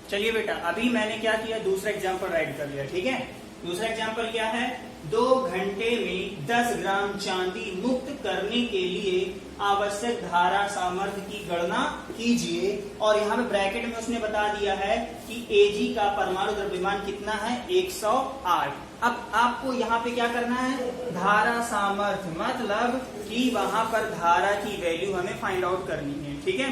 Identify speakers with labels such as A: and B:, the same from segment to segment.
A: चलिए बेटा, अभी मैंने क्या किया, दूसरा एग्जाम्पल राइट कर लिया। ठीक है, दूसरा एग्जाम्पल क्या है, 2 घंटे में 10 ग्राम चांदी मुक्त करने के लिए आवश्यक धारा सामर्थ्य की गणना कीजिए। और यहाँ पे ब्रैकेट में उसने बता दिया है कि Ag का परमाणु द्रव्यमान कितना है, 108। अब आपको यहाँ पे क्या करना है, धारा सामर्थ्य, मतलब कि वहां पर धारा की वैल्यू हमें फाइंड आउट करनी है। ठीक है,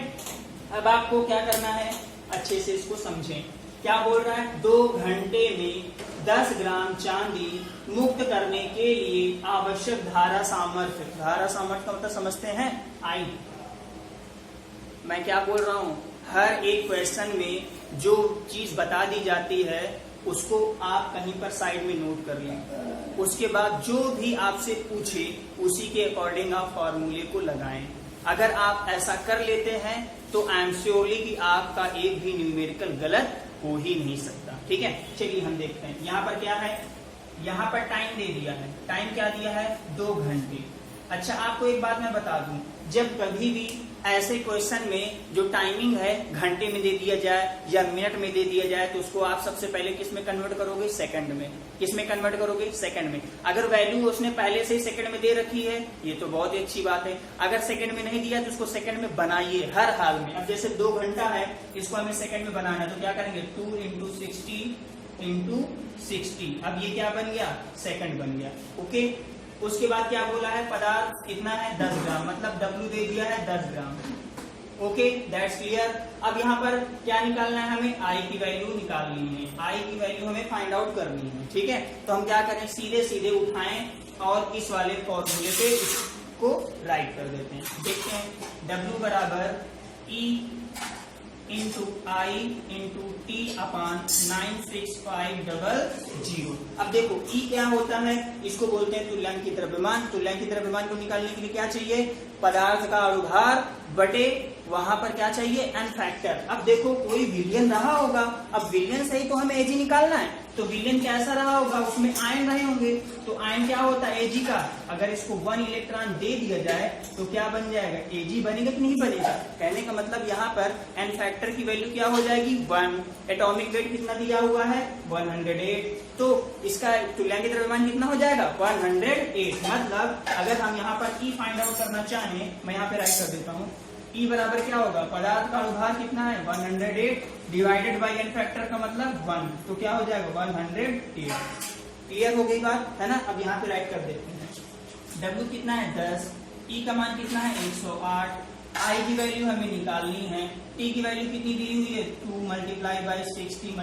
A: अब आपको क्या करना है, अच्छे से इसको समझें। क्या बोल रहा है, 2 घंटे में 10 ग्राम चांदी मुक्त करने के लिए आवश्यक धारा सामर्थ्य, धारा सामर्थ्य का मतलब समझते हैं, आई। मैं क्या बोल रहा हूं, हर एक क्वेश्चन में जो चीज बता दी जाती है उसको आप कहीं पर साइड में नोट कर लें। उसके बाद जो भी आपसे पूछे उसी के अकॉर्डिंग आप फॉर्मूले को लगाएं। अगर आप ऐसा कर लेते हैं तो आई एम श्योरली कि आपका एक भी न्यूमेरिकल गलत हो ही नहीं सकता। ठीक है, चलिए हम देखते हैं। यहाँ पर क्या है, यहाँ पर टाइम दे दिया है, टाइम क्या दिया है, 2 घंटे। अच्छा, आपको एक बात मैं बता दूं, जब कभी भी ऐसे क्वेश्चन में जो टाइमिंग है घंटे में दे दिया जाए या मिनट में दे दिया जाए तो उसको आप सबसे पहले किस में कन्वर्ट करोगे, सेकंड में। किस में कन्वर्ट करोगे, सेकंड में। अगर वैल्यू उसने पहले से ही सेकंड में दे रखी है ये तो बहुत ही अच्छी बात है। अगर सेकंड में नहीं दिया तो उसको सेकंड में बनाइए हर हाल में। अब जैसे 2 घंटा है, इसको हमें सेकंड में बनाना है तो क्या करेंगे, 2 × 60 अब ये क्या बन गया, सेकंड बन गया। ओके, उसके बाद क्या बोला है, पदार्थ कितना है, 10 ग्राम, मतलब W दे दिया है 10 ग्राम। Okay, that's clear. अब यहाँ पर क्या निकालना है, हमें I की वैल्यू निकालनी है, I की वैल्यू हमें फाइंड आउट करनी है। ठीक है, तो हम क्या करें, सीधे सीधे उठाएं और इस वाले फॉर्मूले पे इसको राइट कर देते हैं। देखते हैं, W बराबर E × I × T अपान 96500। अब देखो E क्या होता है, इसको बोलते हैं तुल्यांक की द्रव्यमान। तुल्यांक की द्रव्यमान को निकालने के लिए क्या चाहिए, पदार्थ का अणुभार बटे वहां पर क्या चाहिए, एन फैक्टर। अब देखो कोई विलयन रहा होगा, अब विलयन से ही तो हमें Ag निकालना है, तो विलयन कैसा रहा होगा, उसमें आयन रहे होंगे। तो आयन क्या होता है, Ag का, अगर इसको 1 इलेक्ट्रॉन दे दिया जाए तो क्या बन जाएगा, Ag बनेगा कि नहीं बनेगा। कहने का मतलब यहाँ पर एन फैक्टर की वैल्यू क्या हो जाएगी, 1। एटॉमिक वेट कितना दिया हुआ है, 108। तो इसका तुल्यांक द्रव्यमान कितना हो जाएगा, 108। मतलब अगर हम यहाँ पर E फाइंड आउट करना चाहें, मैं यहाँ पे राइट कर देता हूँ, E बराबर क्या होगा, पदार्थ का अणुभार कितना है, 108 डिवाइडेड बाई एन फैक्टर का मतलब 1, तो क्या हो जाएगा, 108। क्लियर हो गई बात है ना। अब यहाँ पे राइट कर देते हैं, W कितना है, 10, E का मान कितना है, 108, I की वैल्यू हमें निकालनी है, T की वैल्यू कितनी दी हुई है, 2 × 60 ×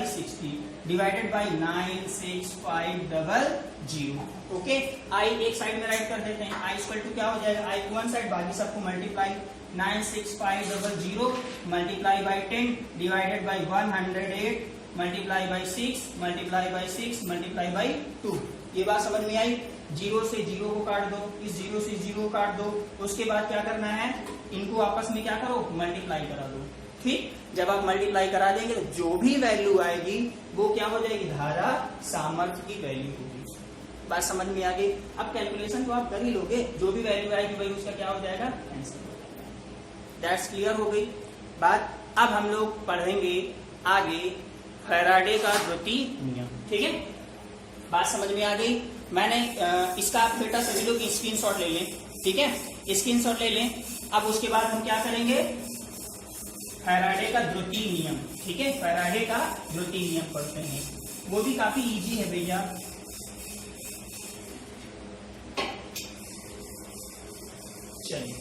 A: 60 डिवाइडेड बाई 96500। ओके, I एक साइड में राइट कर देते हैं, I इक्वल टू क्या हो जाएगा, I को वन साइड, बाकी सबको multiply, 96500 multiply by 10 divided by 108 multiply by 6 multiply by 6 multiply by 2। ये बात समझ में आई। 0 से 0 को काट दो, इस 0 से 0 को काट दो, उसके बाद क्या करना है, इनको आपस में क्या करो, मल्टीप्लाई करा दो। ठीक, जब आप मल्टीप्लाई करा देंगे तो जो भी वैल्यू आएगी वो क्या हो जाएगी, धारा सामर्थ्य की वैल्यू होगी। बात समझ में आ गई। अब कैलकुलेशन तो आप कर ही लोगे, जो भी वैल्यू आएगी वही उसका क्या हो जाएगा, आंसर हो जाएगा। दैट्स क्लियर हो गई बात। अब हम लोग पढ़ेंगे आगे फैराडे का द्वितीय नियम। ठीक है, बात समझ में आ गई। मैंने इसका आप बेटा सभी लोग स्क्रीनशॉट ले लें। ठीक है, स्क्रीनशॉट ले लें। अब उसके बाद हम क्या करेंगे, फैराडे का द्वितीय नियम। ठीक है, फैराडे का द्वितीय नियम पढ़ते हैं, वो भी काफी इजी है भैया। चलिए,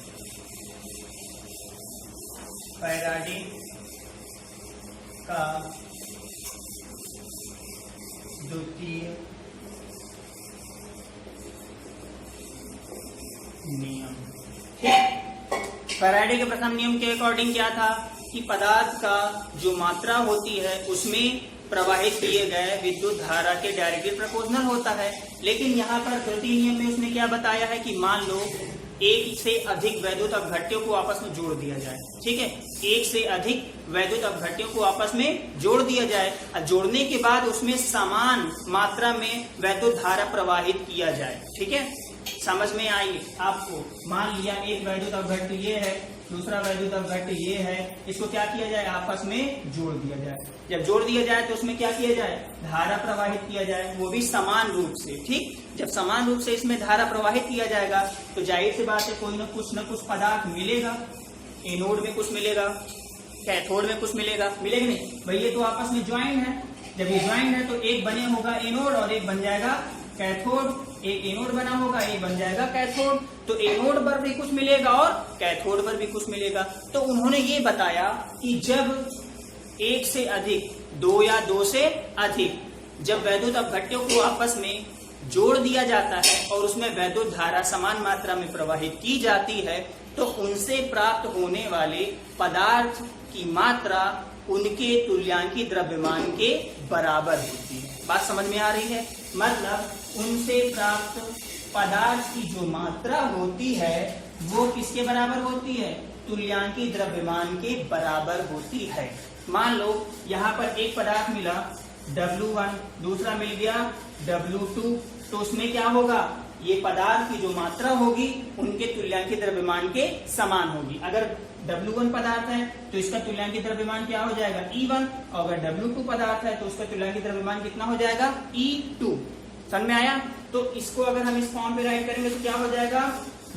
A: फैराडे का द्वितीय नियम। फैराडे के प्रथम नियम के अकॉर्डिंग क्या था कि पदार्थ का जो मात्रा होती है उसमें प्रवाहित किए गए विद्युत धारा के डायरेक्टली प्रोपोर्शनल होता है। लेकिन यहाँ पर द्वितीय नियम में उसने क्या बताया है कि मान लो एक से अधिक वैद्युत अपघट्यों को आपस में जोड़ दिया जाए। ठीक है, एक से अधिक वैद्युत अपघट्यों को आपस में जोड़ दिया जाए और जोड़ने के बाद उसमें समान मात्रा में वैद्युत धारा प्रवाहित किया जाए। ठीक है, समझ में आई आपको। मान लिया एक वैद्युत अपघट्य ये है, दूसरा वैद्युत अपघट्य ये है, इसको क्या किया जाए, आपस में जोड़ दिया जाए। जब जोड़ दिया जाए तो उसमें क्या किया जाए, धारा प्रवाहित किया जाए, वो भी समान रूप से। ठीक, जब समान रूप से इसमें धारा प्रवाहित किया जाएगा तो जाहिर सी बात है कोई न कुछ पदार्थ मिलेगा। एनोड में कुछ मिलेगा, कैथोड में कुछ मिलेगा, मिलेगा नहीं भाई, ये तो आपस में ज्वाइंट है। जब ये ज्वाइंट है तो एक बने होगा एनोड और एक बन जाएगा कैथोड। एक एनोड बना होगा, एक बन जाएगा कैथोड। तो एनोड पर भी कुछ मिलेगा और कैथोड पर भी कुछ मिलेगा। तो उन्होंने ये बताया कि जब एक से अधिक, दो या दो से अधिक, जब वैद्युत अपघट्यों को आपस में जोड़ दिया जाता है और उसमें वैद्युत धारा समान मात्रा में प्रवाहित की जाती है तो उनसे प्राप्त होने वाले पदार्थ की मात्रा उनके तुल्यांकी द्रव्यमान के बराबर होती है। बात समझ में आ रही है? मतलब उनसे प्राप्त पदार्थ की जो मात्रा होती है वो किसके बराबर होती है, तुल्यांकी द्रव्यमान के बराबर होती है। मान लो यहाँ पर एक पदार्थ मिला W1, दूसरा मिल गया W2, तो उसमें क्या होगा, ये पदार्थ की जो मात्रा होगी उनके तुल्यांकी द्रव्यमान के समान होगी। अगर W1 पदार्थ है तो इसका तुल्यांकी द्रव्यमान क्या हो जाएगा, E1, और अगर W2 पदार्थ है तो उसका तुल्यांकी द्रव्यमान कितना हो जाएगा, E2। समझ में आया? तो इसको अगर हम इस फॉर्म पे राइट करेंगे तो क्या हो जाएगा,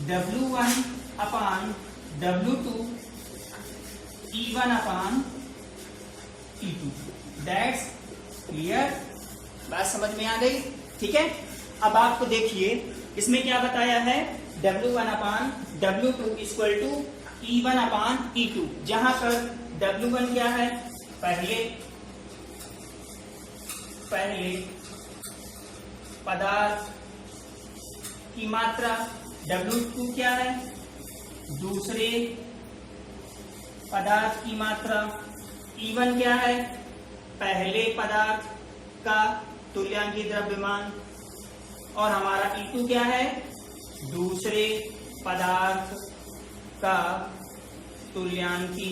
A: W1 upon W2 E1 upon E2। That's clear? बात समझ में आ गई? ठीक है। अब आपको देखिए इसमें क्या बताया है, W1 upon W2 equal to E1 upon E2, जहां पर W1 क्या है, पहले पदार्थ की मात्रा, W2 क्या है, दूसरे पदार्थ की मात्रा, E1 क्या है, पहले पदार्थ का तुल्यांकी द्रव्यमान, और हमारा E2 क्या है, दूसरे पदार्थ का तुल्यांकी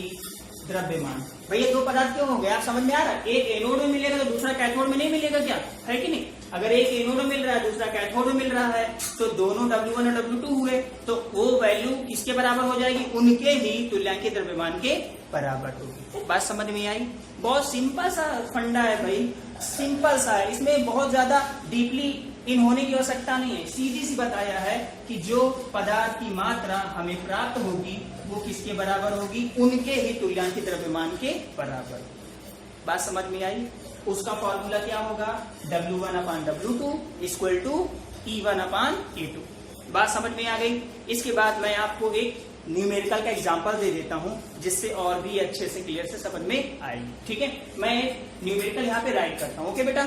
A: द्रव्यमान। भैया दो पदार्थ क्यों हो गए, आप समझ में आ रहा है? एक एनोड में मिलेगा तो दूसरा कैथोड में नहीं मिलेगा, क्या है कि नहीं? अगर एक एनोड में मिल रहा है दूसरा कैथोड में मिल रहा है तो दोनों W1 और W2 हुए, तो वो वैल्यू किसके बराबर हो जाएगी, उनके ही तुल्यांकी द्रव्यमान के बराबर होगी। बात समझ में आई? बहुत सिंपल सा फंडा है भाई, सिंपल सा है, इसमें बहुत ज्यादा डीपली इन होने की आवश्यकता नहीं है। सीधी सी बताया है कि जो पदार्थ की मात्रा हमें प्राप्त होगी वो किसके बराबर होगी, उनके ही तुल्यांकी द्रव्यमान के बराबर। बात समझ में आई? उसका फॉर्मूला क्या होगा, W1 upon W2 equal to E1 upon E2। बात समझ में आ गई? इसके बाद मैं आपको एक न्यूमेरिकल का एग्जांपल दे देता हूं जिससे और भी अच्छे से क्लियर से समझ में आएगी। ठीक है, मैं न्यूमेरिकल यहाँ पे राइट करता हूँ। ओके बेटा,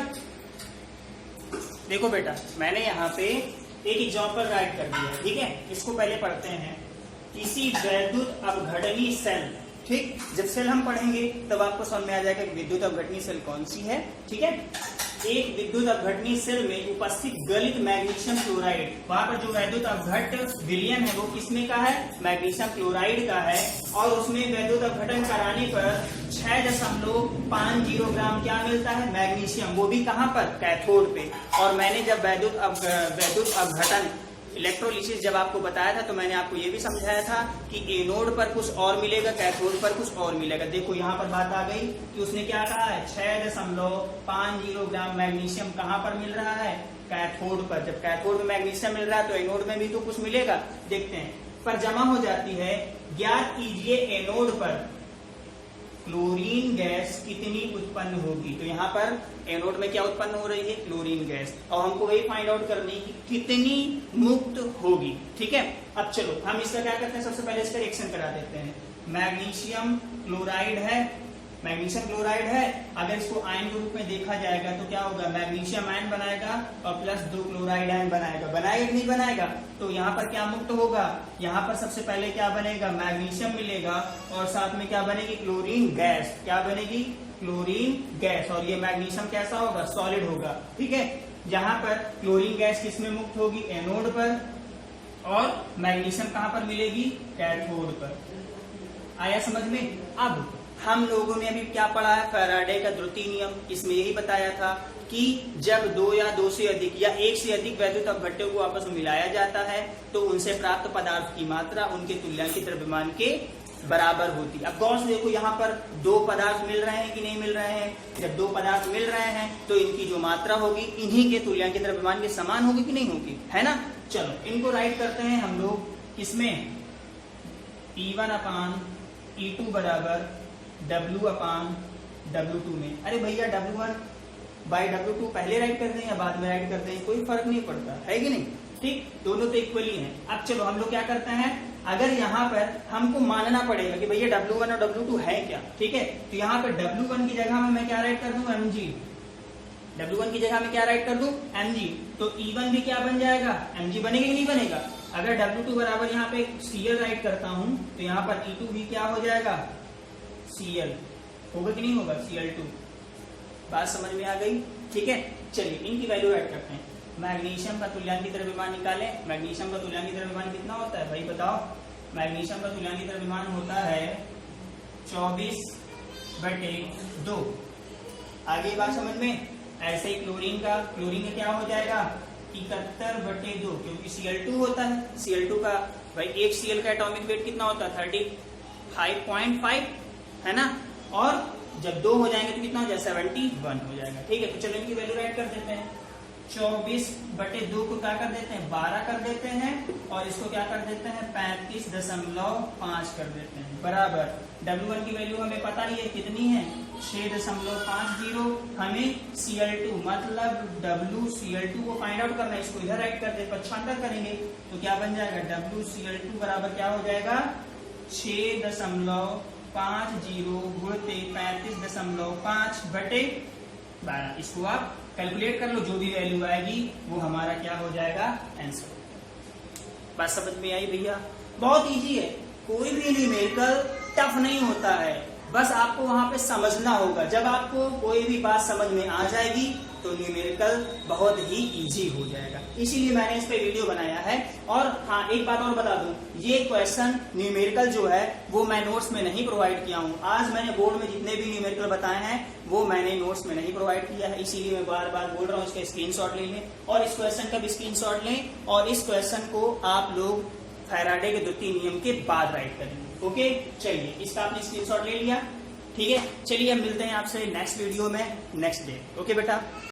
A: देखो बेटा मैंने यहाँ पे एक एग्जांपल राइट कर दिया है। ठीक है, इसको पहले पढ़ते हैं। किसी वैद्युत अपघटनी सेल, ठीक, जब सेल हम पढ़ेंगे तब आपको समझ में आ जाएगा कि विद्युत अपघटनी सेल कौन सी है। ठीक है, एक विद्युत अपघटनी सेल में उपस्थित गलित मैग्नीशियम क्लोराइड, वहां पर जो वैद्युत अपघट विलयन है वो किसमें का है, मैग्नीशियम क्लोराइड का है, और उसमें वैद्युत अपघटन कराने पर 6.50 ग्राम क्या मिलता है, मैग्नीशियम, वो भी कहां पर, कैथोड पे। और मैंने जब वैद्युत अपघटन इलेक्ट्रोलिसिस जब आपको बताया था तो मैंने आपको ये भी समझाया था कि एनोड पर कुछ और मिलेगा, कैथोड पर कुछ और मिलेगा। देखो यहाँ पर बात आ गई कि उसने क्या कहा है, 6.50 ग्राम मैग्नीशियम कहाँ पर मिल रहा है, कैथोड पर। जब कैथोड में मैग्नीशियम मिल रहा है तो एनोड में भी तो कुछ मिलेगा, देखते हैं। पर जमा हो जाती है, ज्ञात कीजिए एनोड पर क्लोरीन गैस कितनी उत्पन्न होगी। तो यहाँ पर एनोड में क्या उत्पन्न हो रही है, क्लोरीन गैस, और हमको वही फाइंड आउट करनी है कि कितनी मुक्त होगी। ठीक है, अब चलो हम इसका क्या करते हैं, सबसे पहले इसका रिएक्शन करा देते हैं। मैग्नीशियम क्लोराइड है, मैग्नीशियम क्लोराइड है, अगर इसको आयन के रूप में देखा जाएगा तो क्या होगा, मैग्नीशियम आयन बनाएगा और प्लस 2 क्लोराइड आयन बनाएगा। बनाएगा कि नहीं बनाएगा? तो यहाँ पर क्या मुक्त होगा, यहाँ पर सबसे पहले क्या बनेगा, मैग्नीशियम मिलेगा और साथ में क्या बनेगी, क्लोरीन गैस। क्या बनेगी, क्लोरीन गैस। और ये मैग्नीशियम कैसा होगा, सॉलिड होगा। ठीक है, जहां पर क्लोरीन गैस किसमें मुक्त होगी, एनोड पर, और मैग्नीशियम कहां पर मिलेगी, कैथोड पर। आया समझ में? अब हम लोगों ने अभी क्या पढ़ा है, फैराडे का द्वितीय नियम। इसमें यही बताया था कि जब दो या दो से अधिक या एक से अधिक वैद्युत अपघट्यों को आपस में मिलाया जाता है तो उनसे प्राप्त पदार्थ की मात्रा उनके तुल्यांकी द्रव्यमान के बराबर होती। अब गौर से देखो यहाँ पर दो पदार्थ मिल रहे हैं कि नहीं मिल रहे हैं। जब दो पदार्थ मिल रहे हैं तो इनकी जो मात्रा होगी इन्हीं के तुल्यांक द्रव्यमान के समान होगी कि नहीं होगी, है ना। चलो इनको राइट करते हैं हम लोग इसमें E1/E2 बराबर W/W2 में। अरे भैया W1/W2 पहले राइट कर दें या बाद में राइट कर दें, कोई फर्क नहीं पड़ता, है कि नहीं। ठीक, दोनों तो इक्वली हैं। अब चलो हम लोग क्या करते हैं, अगर यहाँ पर हमको मानना पड़ेगा कि भैया W1 और W2 है क्या, ठीक है, तो यहाँ पर W1 की जगह में मैं क्या राइट कर दूं, mg। W1 की जगह में क्या राइट कर दूं, mg। तो E1 भी क्या बन जाएगा, mg बनेगा कि नहीं बनेगा। अगर W2 बराबर यहाँ पे Cl राइट करता हूं तो यहाँ पर E2 भी क्या हो जाएगा, Cl होगा कि नहीं होगा, Cl2। बात समझ में आ गई, ठीक है। चलिए इनकी वैल्यू राइट करते हैं। मैग्नीशियम का तुल्यांकी द्रव्यमान निकालें। मैग्नीशियम का तुल्यांकी द्रव्यमान कितना होता है भाई बताओ। मैग्नीशियम का तुल्यांकी द्रव्यमान होता है 24/2। आगे बात समझ में। ऐसे ही क्लोरीन का क्या हो जाएगा 71/2, क्योंकि Cl2 होता है। Cl2 का भाई एक Cl का एटॉमिक वेट कितना होता है 35.5, है ना। और जब दो हो जाएंगे तो कितना हो जाएगा 71 हो जाएगा, ठीक है। तो चलो इनकी वैल्यू राइट कर देते हैं। 24/2 को क्या कर देते हैं 12 कर देते हैं, और इसको क्या कर देते हैं 35.5 कर देते हैं, बराबर। W1 की वैल्यू हमें पता ही है कितनी है 6.50। हमें Cl2 मतलब WCl2 को फाइंड आउट करना है, इसको इधर राइट कर दे, पक्षांतर करेंगे तो क्या बन जाएगा WCl2 बराबर क्या हो जाएगा 6.50 गुणते 35.5/12। इसको आप कैलकुलेट कर लो, जो भी वैल्यू आएगी वो हमारा क्या हो जाएगा आंसर। बात समझ में आई भैया, बहुत इजी है, कोई भी न्यूमेरिकल टफ नहीं होता है, बस आपको वहां पे समझना होगा। जब आपको कोई भी बात समझ में आ जाएगी तो न्यूमेरिकल बहुत ही इजी हो जाएगा, इसीलिए मैंने इस पे वीडियो बनाया है। और हाँ एक बात और बता दूं, ये क्वेश्चन न्यूमेरिकल जो है वो मैं नोट्स में नहीं प्रोवाइड किया हूँ। आज मैंने बोर्ड में जितने भी न्यूमेरिकल बताए हैं वो मैंने नोट्स में नहीं प्रोवाइड किया है, इसीलिए मैं बार बार बोल रहा हूँ इसका स्क्रीनशॉट ले लें, और इस क्वेश्चन का भी स्क्रीनशॉट लें, और इस क्वेश्चन को आप लोग फैराडे के द्वितीय नियम के बाद राइट करेंगे। ओके, चलिए इसका आपने स्क्रीनशॉट ले लिया, ठीक है। चलिए अब मिलते हैं आपसे नेक्स्ट वीडियो में नेक्स्ट डे। ओके बेटा।